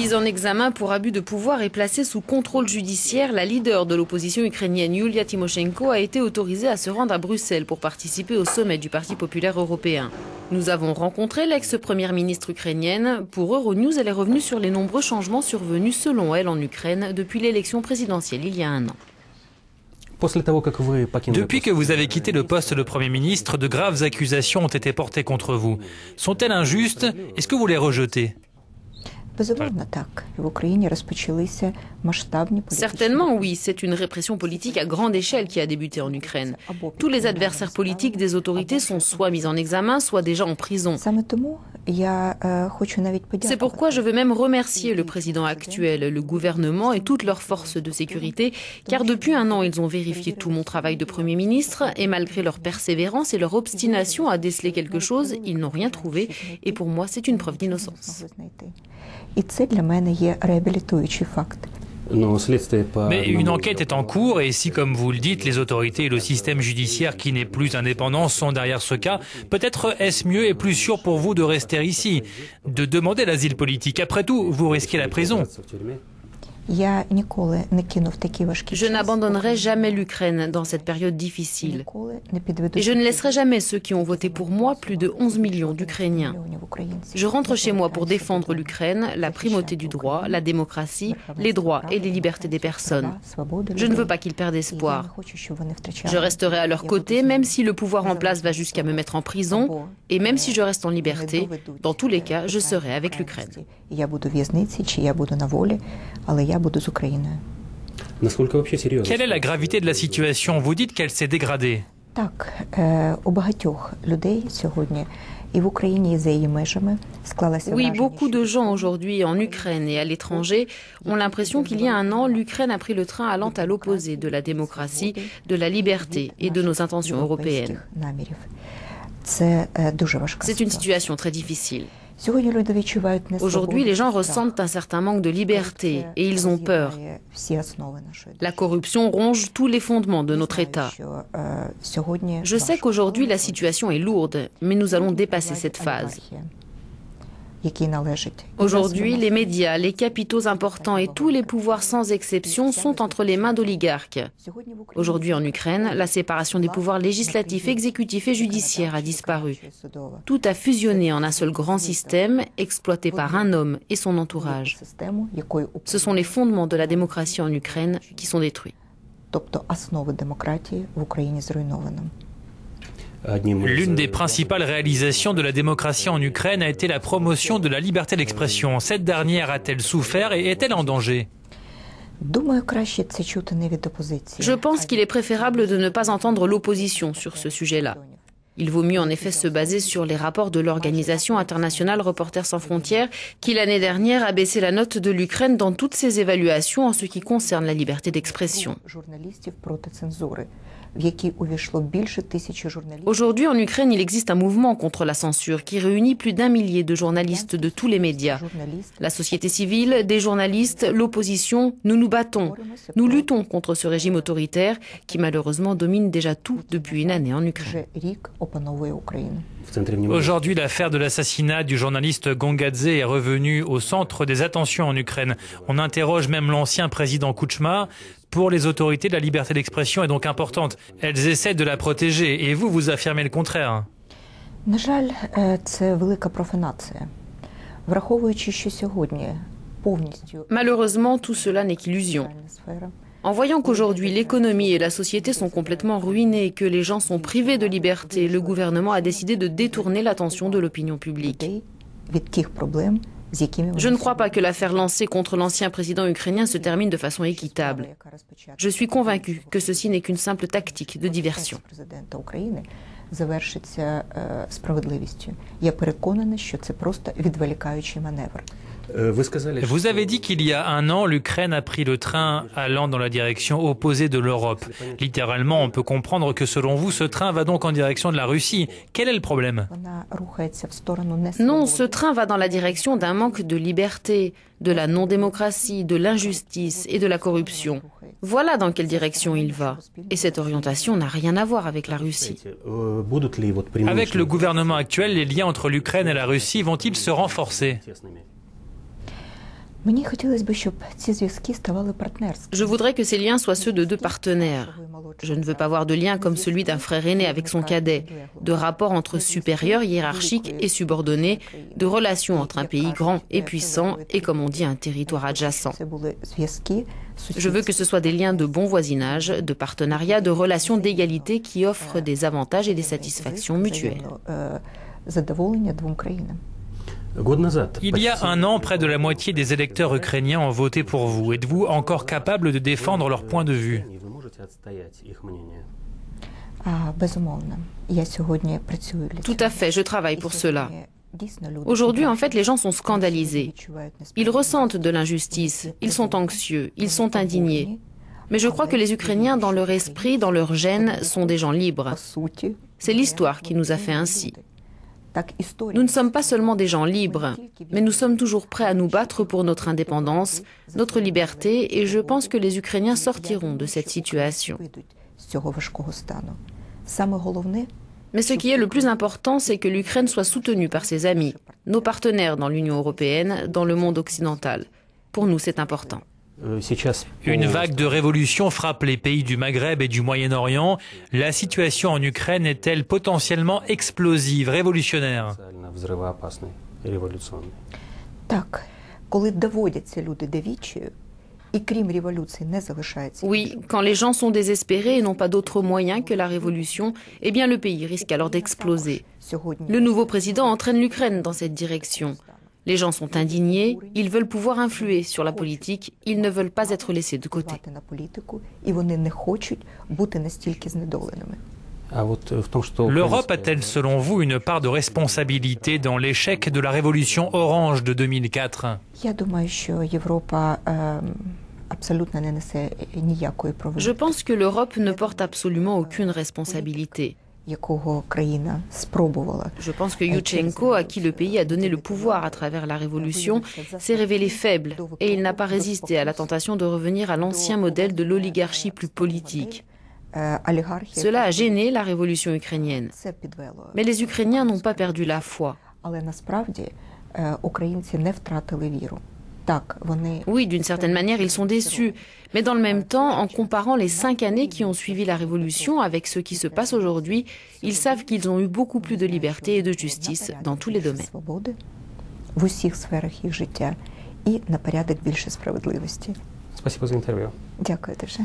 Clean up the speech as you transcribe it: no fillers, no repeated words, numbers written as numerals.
Mise en examen pour abus de pouvoir et placée sous contrôle judiciaire, la leader de l'opposition ukrainienne Yulia Tymoshenko a été autorisée à se rendre à Bruxelles pour participer au sommet du Parti populaire européen. Nous avons rencontré l'ex-première ministre ukrainienne. Pour Euronews, elle est revenue sur les nombreux changements survenus selon elle en Ukraine depuis l'élection présidentielle il y a un an. Depuis que vous avez quitté le poste de Premier ministre, de graves accusations ont été portées contre vous. Sont-elles injustes? Est-ce que vous les rejetez? Certainement oui, c'est une répression politique à grande échelle qui a débuté en Ukraine. Tous les adversaires politiques des autorités sont soit mis en examen, soit déjà en prison. C'est pourquoi je veux même remercier le président actuel, le gouvernement et toutes leurs forces de sécurité, car depuis un an, ils ont vérifié tout mon travail de Premier ministre et malgré leur persévérance et leur obstination à déceler quelque chose, ils n'ont rien trouvé et pour moi, c'est une preuve d'innocence. Mais une enquête est en cours et si, comme vous le dites, les autorités et le système judiciaire qui n'est plus indépendant sont derrière ce cas, peut-être est-ce mieux et plus sûr pour vous de rester ici, de demander l'asile politique. Après tout, vous risquez la prison. Je n'abandonnerai jamais l'Ukraine dans cette période difficile. Et je ne laisserai jamais ceux qui ont voté pour moi, plus de 11 millions d'Ukrainiens. Je rentre chez moi pour défendre l'Ukraine, la primauté du droit, la démocratie, les droits et les libertés des personnes. Je ne veux pas qu'ils perdent espoir. Je resterai à leur côté, même si le pouvoir en place va jusqu'à me mettre en prison, et même si je reste en liberté, dans tous les cas, je serai avec l'Ukraine. Quelle est la gravité de la situation? Vous dites qu'elle s'est dégradée. Oui, beaucoup de gens aujourd'hui en Ukraine et à l'étranger ont l'impression qu'il y a un an, l'Ukraine a pris le train allant à l'opposé de la démocratie, de la liberté et de nos intentions européennes. C'est une situation très difficile. Aujourd'hui, les gens ressentent un certain manque de liberté et ils ont peur. La corruption ronge tous les fondements de notre État. Je sais qu'aujourd'hui, la situation est lourde, mais nous allons dépasser cette phase. Aujourd'hui, les médias, les capitaux importants et tous les pouvoirs sans exception sont entre les mains d'oligarques. Aujourd'hui en Ukraine, la séparation des pouvoirs législatifs, exécutifs et judiciaires a disparu. Tout a fusionné en un seul grand système, exploité par un homme et son entourage. Ce sont les fondements de la démocratie en Ukraine qui sont détruits. L'une des principales réalisations de la démocratie en Ukraine a été la promotion de la liberté d'expression. Cette dernière a-t-elle souffert et est-elle en danger? Je pense qu'il est préférable de ne pas entendre l'opposition sur ce sujet-là. Il vaut mieux en effet se baser sur les rapports de l'organisation internationale Reporters sans frontières qui l'année dernière a baissé la note de l'Ukraine dans toutes ses évaluations en ce qui concerne la liberté d'expression. Aujourd'hui, en Ukraine, il existe un mouvement contre la censure qui réunit plus d'1 millier de journalistes de tous les médias. La société civile, des journalistes, l'opposition, nous nous battons. Nous luttons contre ce régime autoritaire qui malheureusement domine déjà tout depuis une année en Ukraine. Aujourd'hui, l'affaire de l'assassinat du journaliste Gongadze est revenue au centre des attentions en Ukraine. On interroge même l'ancien président Kuchma. Pour les autorités, la liberté d'expression est donc importante. Elles essaient de la protéger et vous affirmez le contraire. Malheureusement, tout cela n'est qu'illusion. En voyant qu'aujourd'hui l'économie et la société sont complètement ruinées et que les gens sont privés de liberté, le gouvernement a décidé de détourner l'attention de l'opinion publique. Je ne crois pas que l'affaire lancée contre l'ancien président ukrainien se termine de façon équitable. Je suis convaincu que ceci n'est qu'une simple tactique de diversion. Vous avez dit qu'il y a un an, l'Ukraine a pris le train allant dans la direction opposée de l'Europe. Littéralement, on peut comprendre que selon vous, ce train va donc en direction de la Russie. Quel est le problème? Non, ce train va dans la direction d'un manque de liberté, de la non-démocratie, de l'injustice et de la corruption. Voilà dans quelle direction il va. Et cette orientation n'a rien à voir avec la Russie. Avec le gouvernement actuel, les liens entre l'Ukraine et la Russie vont-ils se renforcer? Je voudrais que ces liens soient ceux de deux partenaires. Je ne veux pas voir de lien comme celui d'un frère aîné avec son cadet, de rapports entre supérieurs hiérarchiques et subordonnés, de relations entre un pays grand et puissant et, comme on dit, un territoire adjacent. Je veux que ce soit des liens de bon voisinage, de partenariat, de relations d'égalité qui offrent des avantages et des satisfactions mutuelles. Il y a un an, près de la moitié des électeurs ukrainiens ont voté pour vous. Êtes-vous encore capable de défendre leur point de vue? Tout à fait, je travaille pour cela. Aujourd'hui, en fait, les gens sont scandalisés. Ils ressentent de l'injustice, ils sont anxieux, ils sont indignés. Mais je crois que les Ukrainiens, dans leur esprit, dans leur gène, sont des gens libres. C'est l'histoire qui nous a fait ainsi. Nous ne sommes pas seulement des gens libres, mais nous sommes toujours prêts à nous battre pour notre indépendance, notre liberté, et je pense que les Ukrainiens sortiront de cette situation. Mais ce qui est le plus important, c'est que l'Ukraine soit soutenue par ses amis, nos partenaires dans l'Union européenne, dans le monde occidental. Pour nous, c'est important. Une vague de révolution frappe les pays du Maghreb et du Moyen-Orient. La situation en Ukraine est-elle potentiellement explosive, révolutionnaire? Oui, quand les gens sont désespérés et n'ont pas d'autre moyen que la révolution, eh bien le pays risque alors d'exploser. Le nouveau président entraîne l'Ukraine dans cette direction. Les gens sont indignés, ils veulent pouvoir influer sur la politique, ils ne veulent pas être laissés de côté. L'Europe a-t-elle, selon vous, une part de responsabilité dans l'échec de la révolution orange de 2004? Je pense que l'Europe ne porte absolument aucune responsabilité. Je pense que Yushchenko, à qui le pays a donné le pouvoir à travers la révolution, s'est révélé faible et il n'a pas résisté à la tentation de revenir à l'ancien modèle de l'oligarchie plus politique. Cela a gêné la révolution ukrainienne. Mais les Ukrainiens n'ont pas perdu la foi. Oui, d'une certaine manière, ils sont déçus. Mais dans le même temps, en comparant les 5 années qui ont suivi la révolution avec ce qui se passe aujourd'hui, ils savent qu'ils ont eu beaucoup plus de liberté et de justice dans tous les domaines. Спасибо за интервью. Дякую дуже.